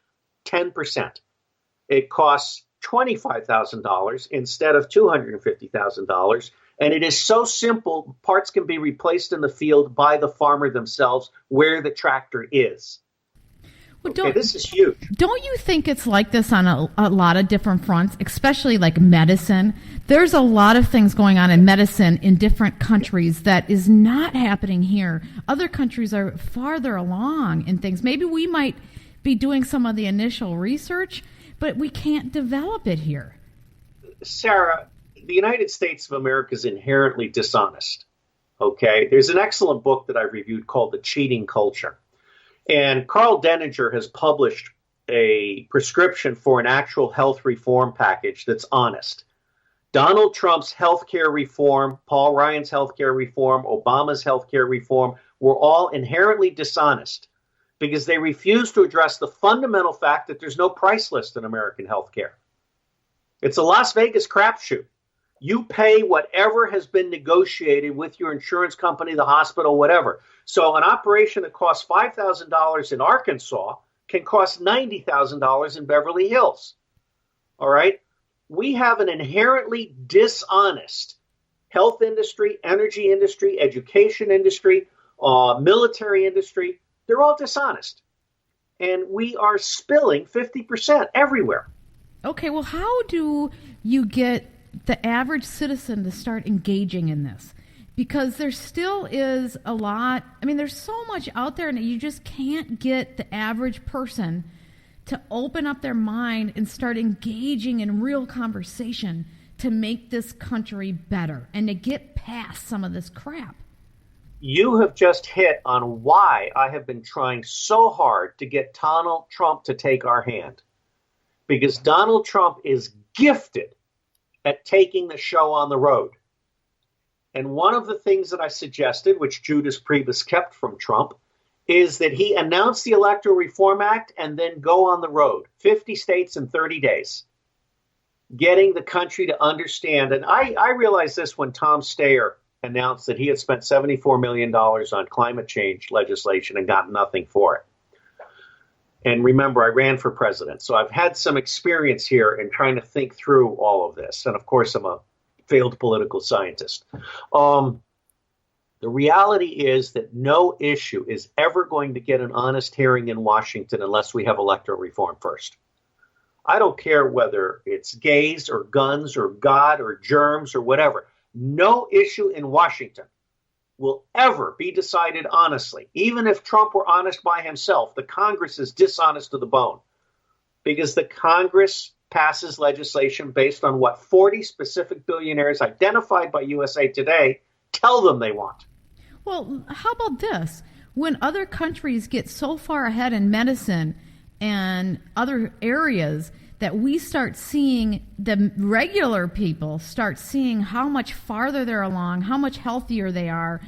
10%. It costs $25,000 instead of $250,000. And it is so simple, parts can be replaced in the field by the farmer themselves where the tractor is. Well, okay, this is huge. Don't you think it's like this on a lot of different fronts, especially like medicine? There's a lot of things going on in medicine in different countries that is not happening here. Other countries are farther along in things. Maybe we might be doing some of the initial research, but we can't develop it here. Sarah, the United States of America is inherently dishonest. Okay, there's an excellent book that I reviewed called The Cheating Culture. And Carl Denninger has published a prescription for an actual health reform package that's honest. Donald Trump's healthcare reform, Paul Ryan's healthcare reform, Obama's healthcare reform were all inherently dishonest because they refuse to address the fundamental fact that there's no price list in American healthcare. It's a Las Vegas crapshoot. You pay whatever has been negotiated with your insurance company, the hospital, whatever. So an operation that costs $5,000 in Arkansas can cost $90,000 in Beverly Hills. All right? We have an inherently dishonest health industry, energy industry, education industry, military industry. They're all dishonest. And we are spilling 50% everywhere. Okay, well, how do you get the average citizen to start engaging in this? Because there still is a lot. I mean, there's so much out there, and you just can't get the average person to open up their mind and start engaging in real conversation to make this country better and to get past some of this crap. You have just hit on why I have been trying so hard to get Donald Trump to take our hand. Because Donald Trump is gifted at taking the show on the road. And one of the things that I suggested, which Judas Priebus kept from Trump, is that he announce the Electoral Reform Act and then go on the road, 50 states in 30 days, getting the country to understand. And I realized this when Tom Steyer announced that he had spent $74 million on climate change legislation and got nothing for it. And remember, I ran for president, so I've had some experience here in trying to think through all of this. And of course, I'm a failed political scientist. The reality is that no issue is ever going to get an honest hearing in Washington unless we have electoral reform first. I don't care whether it's gays or guns or God or germs or whatever. No issue in Washington will ever be decided honestly. Even if Trump were honest by himself, the Congress is dishonest to the bone because the Congress passes legislation based on what 40 specific billionaires identified by USA Today tell them they want. Well, how about this? When other countries get so far ahead in medicine and other areas that we start seeing, the regular people start seeing how much farther they're along, how much healthier they are,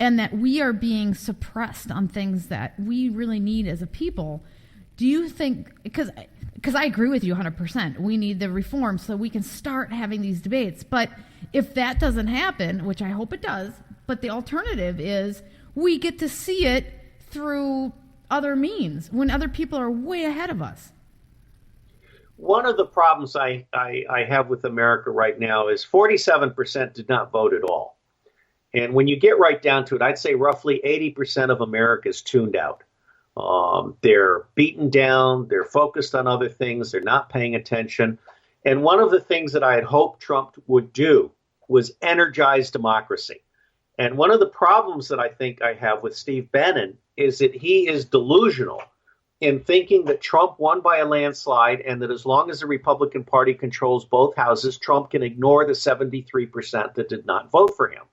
and that we are being suppressed on things that we really need as a people. Do you think, because I agree with you 100%, we need the reform so we can start having these debates. But if that doesn't happen, which I hope it does, but the alternative is we get to see it through other means when other people are way ahead of us. One of the problems I have with America right now is 47% did not vote at all. And when you get right down to it, I'd say roughly 80% of America is tuned out. They're beaten down. They're focused on other things. They're not paying attention. And one of the things that I had hoped Trump would do was energize democracy. And one of the problems that I think I have with Steve Bannon is that he is delusional in thinking that Trump won by a landslide and that as long as the Republican Party controls both houses, Trump can ignore the 73% that did not vote for him.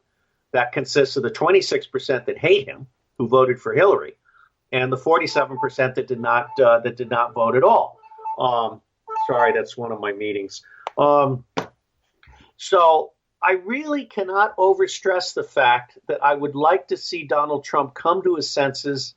That consists of the 26% that hate him, who voted for Hillary, and the 47% that did not vote at all. Sorry, that's one of my meetings. So I really cannot overstress the fact that I would like to see Donald Trump come to his senses,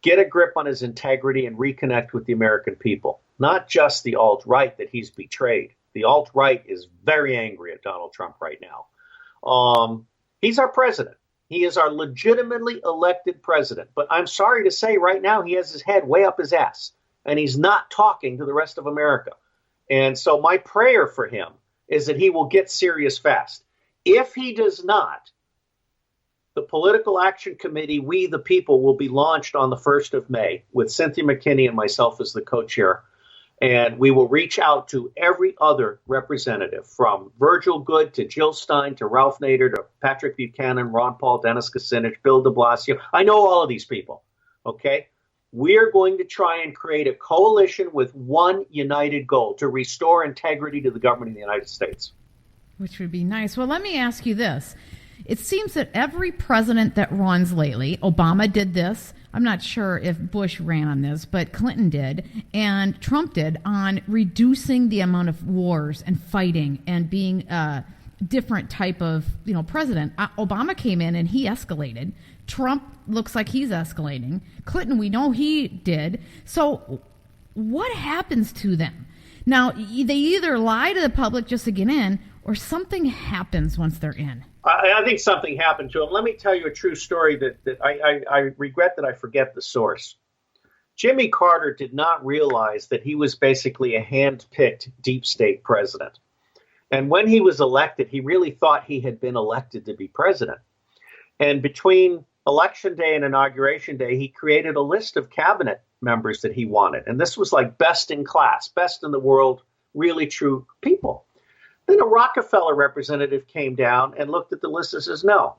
get a grip on his integrity, and reconnect with the American people, not just the alt-right that he's betrayed. The alt-right is very angry at Donald Trump right now. He's our president. He is our legitimately elected president. But I'm sorry to say right now he has his head way up his ass, and he's not talking to the rest of America. And so my prayer for him is that he will get serious fast. If he does not, the Political Action Committee, We the People, will be launched on the 1st of May with Cynthia McKinney and myself as the co-chair. And we will reach out to every other representative, from Virgil Goode to Jill Stein to Ralph Nader to Patrick Buchanan, Ron Paul, Dennis Kucinich, Bill de Blasio. I know all of these people, okay? We're going to try and create a coalition with one united goal: to restore integrity to the government of the United States. Which would be nice. Well, let me ask you this. It seems that every president that runs lately, Obama did this, I'm not sure if Bush ran on this, but Clinton did, and Trump did, on reducing the amount of wars and fighting and being a different type of, president. Obama came in and he escalated. Trump looks like he's escalating. Clinton, we know he did. So what happens to them? Now, they either lie to the public just to get in, or something happens once they're in. I think something happened to him. Let me tell you a true story that I regret that I forget the source. Jimmy Carter did not realize that he was basically a hand-picked deep state president. And when he was elected, he really thought he had been elected to be president. And between Election Day and Inauguration Day, he created a list of cabinet members that he wanted. And this was like best in class, best in the world, really true people. Then a Rockefeller representative came down and looked at the list and says, no,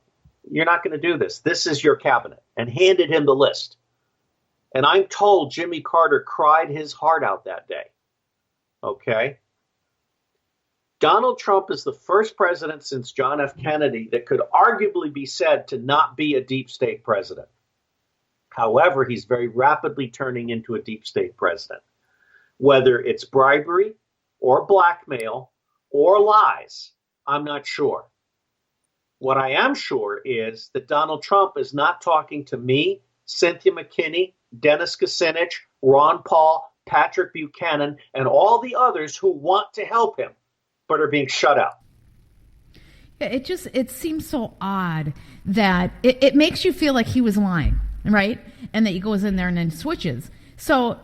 you're not going to do this. This is your cabinet, and handed him the list. And I'm told Jimmy Carter cried his heart out that day. Okay. Donald Trump is the first president since John F. Kennedy that could arguably be said to not be a deep state president. However, he's very rapidly turning into a deep state president. Whether it's bribery or blackmail or lies, I'm not sure. What I am sure is that Donald Trump is not talking to me, Cynthia McKinney, Dennis Kucinich, Ron Paul, Patrick Buchanan, and all the others who want to help him, but are being shut out. It seems so odd that it makes you feel like he was lying, right? And that he goes in there and then switches. So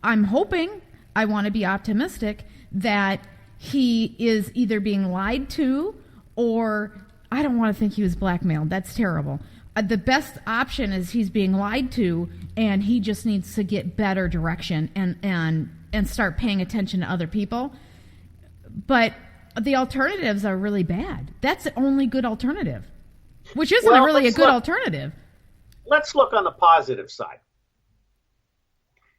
I'm hoping, I want to be optimistic, that he is either being lied to, or I don't want to think he was blackmailed. That's terrible. The best option is he's being lied to, and he just needs to get better direction and start paying attention to other people. But the alternatives are really bad. That's the only good alternative, which isn't really a good alternative. Let's look on the positive side.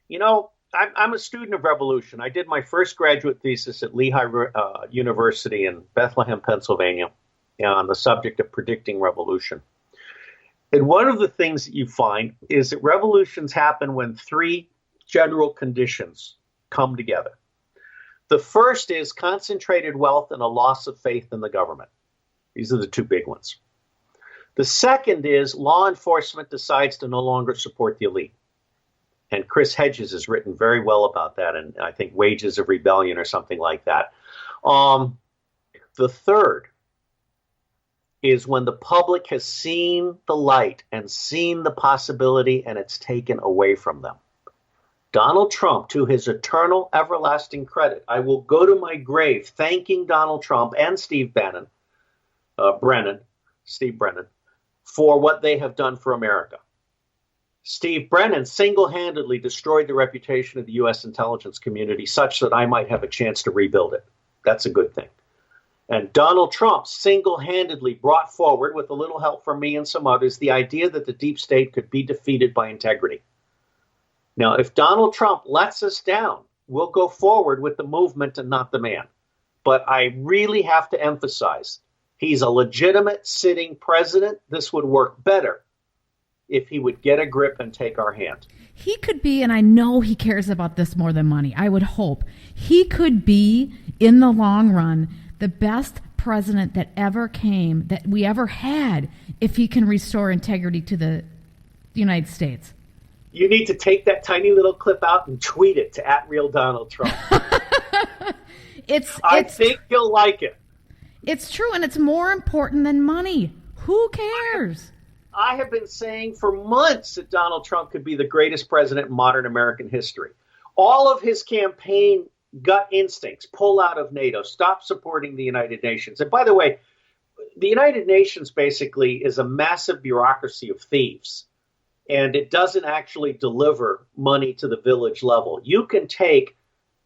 You know, I'm a student of revolution. I did my first graduate thesis at Lehigh University in Bethlehem, Pennsylvania, on the subject of predicting revolution. And one of the things that you find is that revolutions happen when three general conditions come together. The first is concentrated wealth and a loss of faith in the government. These are the two big ones. The second is law enforcement decides to no longer support the elite. And Chris Hedges has written very well about that, and I think Wages of Rebellion or something like that. The third is when the public has seen the light and seen the possibility, and it's taken away from them. Donald Trump, to his eternal, everlasting credit, I will go to my grave thanking Donald Trump and Steve Brennan, for what they have done for America. Steve Brennan single-handedly destroyed the reputation of the U.S. intelligence community such that I might have a chance to rebuild it. That's a good thing. And Donald Trump single-handedly brought forward, with a little help from me and some others, the idea that the deep state could be defeated by integrity. Now, if Donald Trump lets us down, we'll go forward with the movement and not the man. But I really have to emphasize, he's a legitimate sitting president. This would work better if he would get a grip and take our hand. He could be, and I know he cares about this more than money, I would hope, he could be, in the long run, the best president that ever came, that we ever had, if he can restore integrity to the United States. You need to take that tiny little clip out and tweet it to @RealDonaldTrump. I think you'll like it. It's true, and it's more important than money. Who cares? I have been saying for months that Donald Trump could be the greatest president in modern American history. All of his campaign gut instincts, pull out of NATO, stop supporting the United Nations. And by the way, the United Nations basically is a massive bureaucracy of thieves, and it doesn't actually deliver money to the village level. You can take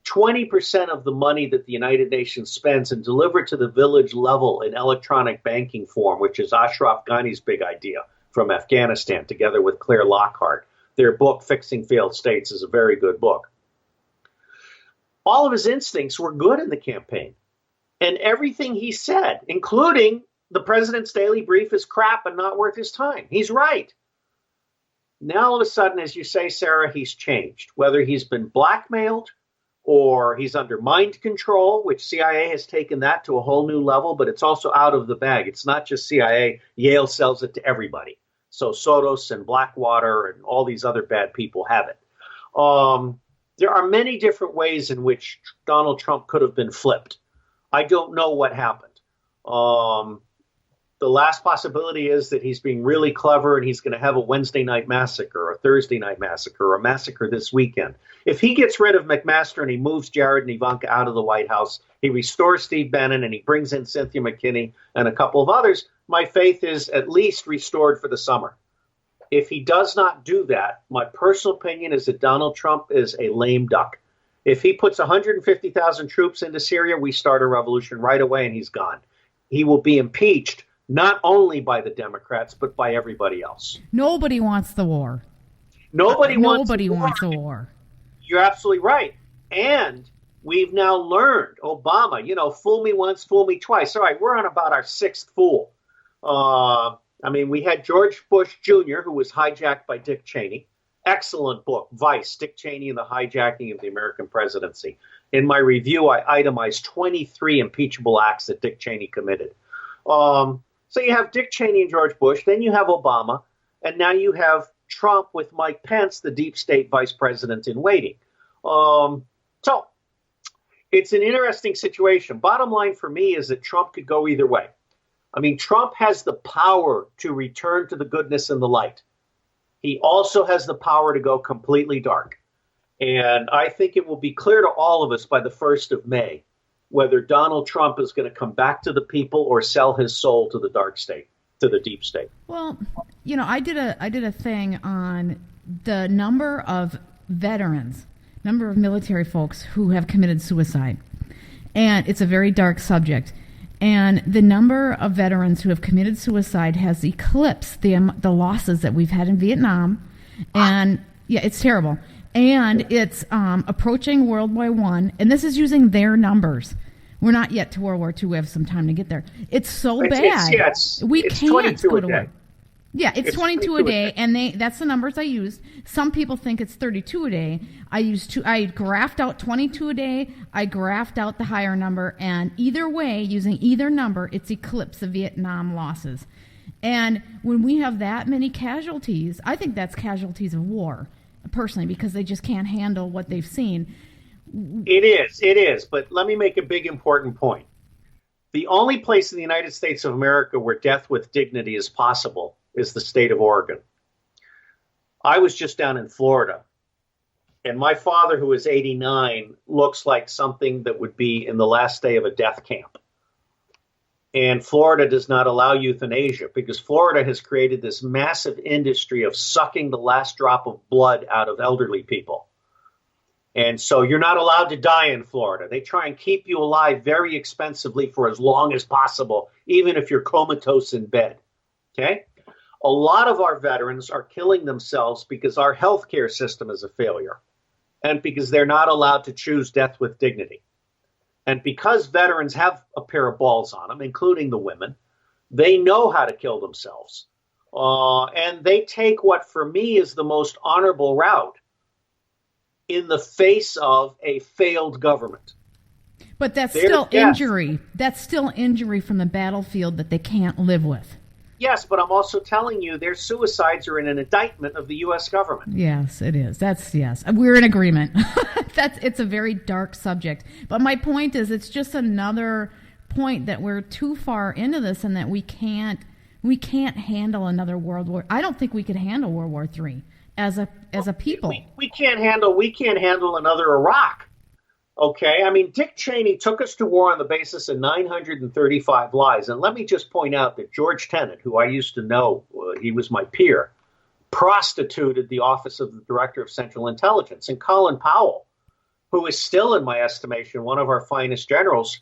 20% of the money that the United Nations spends and deliver it to the village level in electronic banking form, which is Ashraf Ghani's big idea from Afghanistan, together with Claire Lockhart. Their book, Fixing Failed States, is a very good book. All of his instincts were good in the campaign. And everything he said, including the president's daily brief, is crap and not worth his time. He's right. Now, all of a sudden, as you say, Sarah, he's changed. Whether he's been blackmailed or he's under mind control, which CIA has taken that to a whole new level, but it's also out of the bag. It's not just CIA. Yale sells it to everybody. So Soros and Blackwater and all these other bad people have it. There are many different ways in which Donald Trump could have been flipped. I don't know what happened. The last possibility is that he's being really clever and he's going to have a Wednesday night massacre, or a Thursday night massacre, or a massacre this weekend. If he gets rid of McMaster and he moves Jared and Ivanka out of the White House, he restores Steve Bannon and he brings in Cynthia McKinney and a couple of others, my faith is at least restored for the summer. If he does not do that, my personal opinion is that Donald Trump is a lame duck. If he puts 150,000 troops into Syria, we start a revolution right away and he's gone. He will be impeached not only by the Democrats, but by everybody else. Nobody wants the war. Nobody wants a war. You're absolutely right. And We've now learned, Obama, fool me once, fool me twice. All right, we're on about our sixth fool. We had George Bush Jr., who was hijacked by Dick Cheney. Excellent book, Vice, Dick Cheney and the Hijacking of the American Presidency. In my review, I itemized 23 impeachable acts that Dick Cheney committed. So you have Dick Cheney and George Bush, then you have Obama, and now you have Trump with Mike Pence, the deep state vice president in waiting. So it's an interesting situation. Bottom line for me is that Trump could go either way. Trump has the power to return to the goodness and the light. He also has the power to go completely dark. And I think it will be clear to all of us by the 1st of May whether Donald Trump is going to come back to the people or sell his soul to the dark state, to the deep state. Well, I did a thing on the number of veterans, number of military folks who have committed suicide. And it's a very dark subject. And the number of veterans who have committed suicide has eclipsed the losses that we've had in Vietnam. And yeah, it's terrible. And it's approaching World War I. And this is using their numbers. We're not yet to World War II. We have some time to get there. It's so bad. We can't go to war. Yeah, it's 22 a day, and that's the numbers I used. Some people think it's 32 a day. I graphed out 22 a day. I graphed out the higher number, and either way, using either number, it's eclipsed the Vietnam losses. And when we have that many casualties, I think that's casualties of war, personally, because they just can't handle what they've seen. It is. But let me make a big important point. The only place in the United States of America where death with dignity is possible is the state of Oregon. I was just down in Florida, and my father, who is 89, looks like something that would be in the last day of a death camp. And Florida does not allow euthanasia because Florida has created this massive industry of sucking the last drop of blood out of elderly people. And so you're not allowed to die in Florida. They try and keep you alive very expensively for as long as possible, even if you're comatose in bed. Okay? A lot of our veterans are killing themselves because our healthcare system is a failure and because they're not allowed to choose death with dignity. And because veterans have a pair of balls on them, including the women, they know how to kill themselves. And they take what, for me, is the most honorable route in the face of a failed government. But that's still injury. That's still injury from the battlefield that they can't live with. Yes, but I'm also telling you their suicides are in an indictment of the U.S. government. Yes, it is. Yes. We're in agreement. It's a very dark subject. But my point is it's just another point that we're too far into this and that we can't handle another World War. I don't think we could handle World War III as a people. We can't handle another Iraq. Okay, Dick Cheney took us to war on the basis of 935 lies. And let me just point out that George Tenet, who I used to know, he was my peer, prostituted the office of the Director of Central Intelligence. And Colin Powell, who is still, in my estimation, one of our finest generals,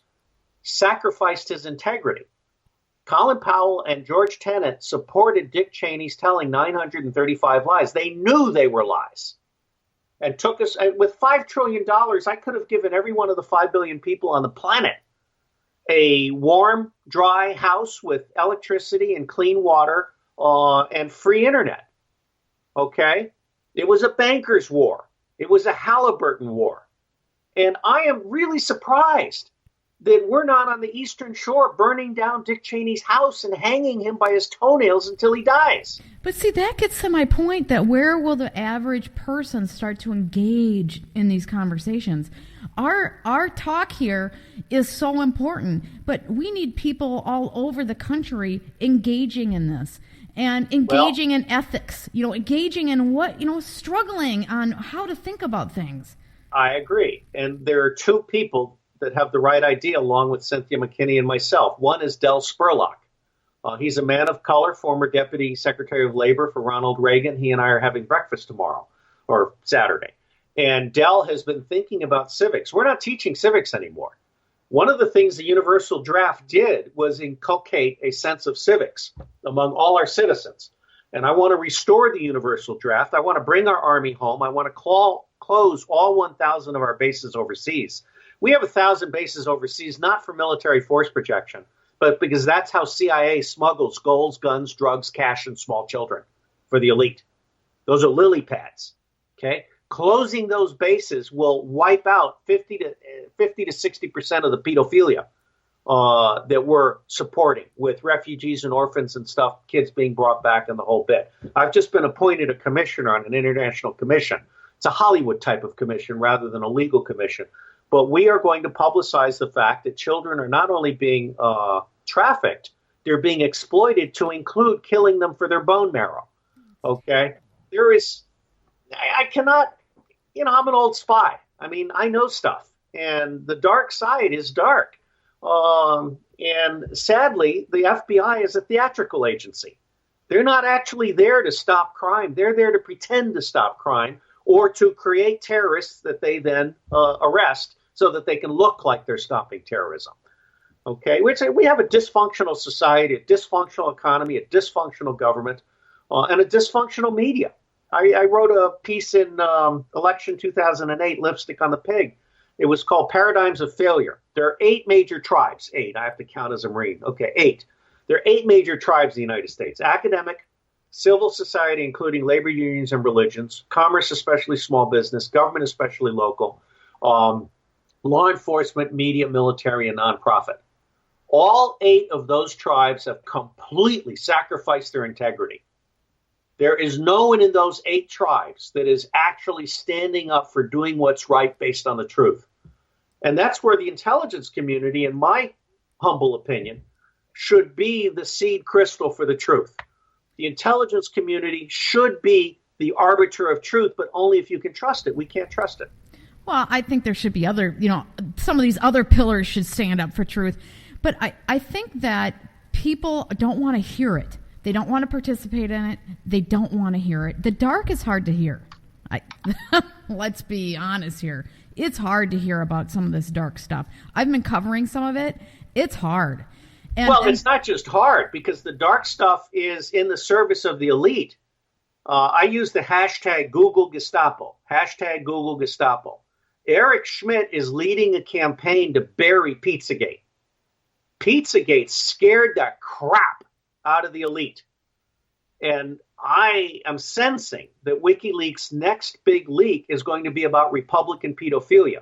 sacrificed his integrity. Colin Powell and George Tenet supported Dick Cheney's telling 935 lies. They knew they were lies. And took us with $5 trillion. I could have given every one of the 5 billion people on the planet a warm, dry house with electricity and clean water and free internet. Okay? It was a banker's war. It was a Halliburton war. And I am really surprised that we're not on the Eastern Shore burning down Dick Cheney's house and hanging him by his toenails until he dies. But see, that gets to my point that where will the average person start to engage in these conversations? Our talk here is so important, but we need people all over the country engaging in this and engaging in ethics, engaging in struggling on how to think about things. I agree. And there are two people that have the right idea, along with Cynthia McKinney and myself. One is Del Spurlock. He's a man of color, former Deputy Secretary of Labor for Ronald Reagan. He and I are having breakfast tomorrow, or Saturday. And Del has been thinking about civics. We're not teaching civics anymore. One of the things the Universal Draft did was inculcate a sense of civics among all our citizens. And I want to restore the Universal Draft. I want to bring our Army home. I want to close all 1,000 of our bases overseas. We have 1,000 bases overseas, not for military force projection, but because that's how CIA smuggles gold, guns, drugs, cash, and small children for the elite. Those are lily pads. Okay, closing those bases will wipe out 50 to 60% of the pedophilia that we're supporting with refugees and orphans and stuff, kids being brought back and the whole bit. I've just been appointed a commissioner on an international commission. It's a Hollywood type of commission rather than a legal commission. But we are going to publicize the fact that children are not only being trafficked, they're being exploited to include killing them for their bone marrow. Okay? I cannot, I'm an old spy. I mean, I know stuff. And the dark side is dark. And sadly, the FBI is a theatrical agency. They're not actually there to stop crime. They're there to pretend to stop crime or to create terrorists that they then arrest so that they can look like they're stopping terrorism. Okay, we have a dysfunctional society, a dysfunctional economy, a dysfunctional government, and a dysfunctional media. I wrote a piece in election 2008, Lipstick on the Pig. It was called Paradigms of Failure. There are 8 major tribes. 8. I have to count as a Marine. Okay, 8. There are 8 major tribes in the United States. Academic, civil society, including labor unions and religions, commerce, especially small business, government, especially local, law enforcement, media, military, and nonprofit. All 8 of those tribes have completely sacrificed their integrity. There is no one in those 8 tribes that is actually standing up for doing what's right based on the truth. And that's where the intelligence community, in my humble opinion, should be the seed crystal for the truth. The intelligence community should be the arbiter of truth, but only if you can trust it. We can't trust it. Well, I think there should be other, some of these other pillars should stand up for truth. But I think that people don't want to hear it. They don't want to participate in it. They don't want to hear it. The dark is hard to hear. Let's be honest here. It's hard to hear about some of this dark stuff. I've been covering some of it. It's hard. It's not just hard because the dark stuff is in the service of the elite. I use the hashtag Google Gestapo. Hashtag Google Gestapo. Eric Schmidt is leading a campaign to bury Pizzagate. Pizzagate scared the crap out of the elite. And I am sensing that WikiLeaks' next big leak is going to be about Republican pedophilia.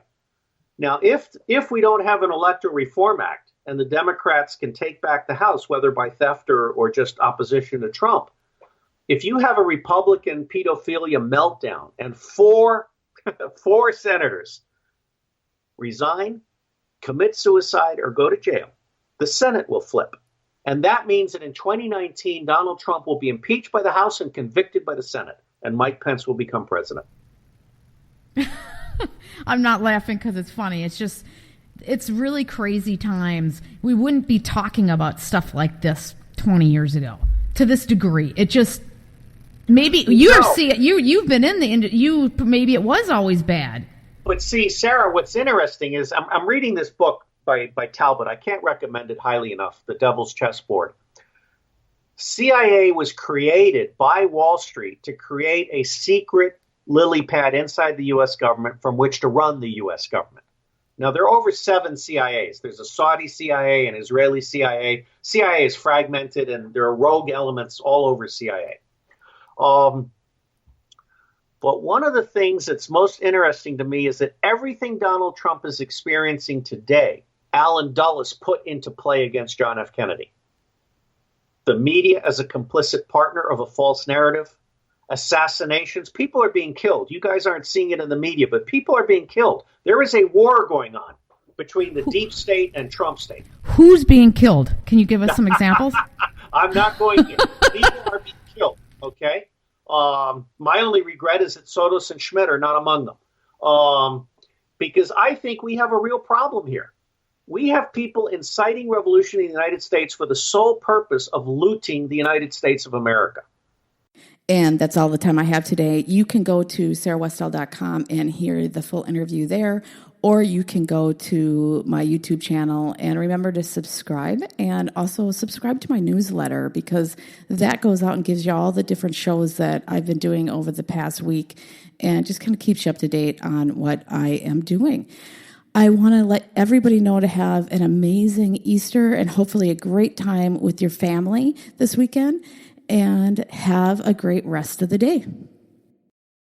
Now, if we don't have an Electoral Reform Act and the Democrats can take back the House, whether by theft or just opposition to Trump, if you have a Republican pedophilia meltdown and four senators resign, commit suicide, or go to jail, the Senate will flip. And that means that in 2019, Donald Trump will be impeached by the House and convicted by the Senate, and Mike Pence will become president. I'm not laughing because it's funny. It's really crazy times. We wouldn't be talking about stuff like this 20 years ago to this degree. It just, maybe you've been in the maybe it was always bad. But see, Sarah, what's interesting is I'm reading this book by Talbot. I can't recommend it highly enough, The Devil's Chessboard. CIA was created by Wall Street to create a secret lily pad inside the U.S. government from which to run the U.S. government. Now, there are over 7 CIAs. There's a Saudi CIA, an Israeli CIA. CIA is fragmented, and there are rogue elements all over CIA. But one of the things that's most interesting to me is that everything Donald Trump is experiencing today, Alan Dulles put into play against John F. Kennedy. The media as a complicit partner of a false narrative, assassinations. People are being killed. You guys aren't seeing it in the media, but people are being killed. There is a war going on between the deep state and Trump state. Who's being killed? Can you give us some examples? I'm not going to. People are being killed, okay? My only regret is that Sotos and Schmidt are not among them. Because I think we have a real problem here. We have people inciting revolution in the United States for the sole purpose of looting the United States of America. And that's all the time I have today. You can go to sarahwestall.com and hear the full interview there, or you can go to my YouTube channel and remember to subscribe, and also subscribe to my newsletter because that goes out and gives you all the different shows that I've been doing over the past week and just kind of keeps you up to date on what I am doing. I want to let everybody know to have an amazing Easter and hopefully a great time with your family this weekend, and have a great rest of the day.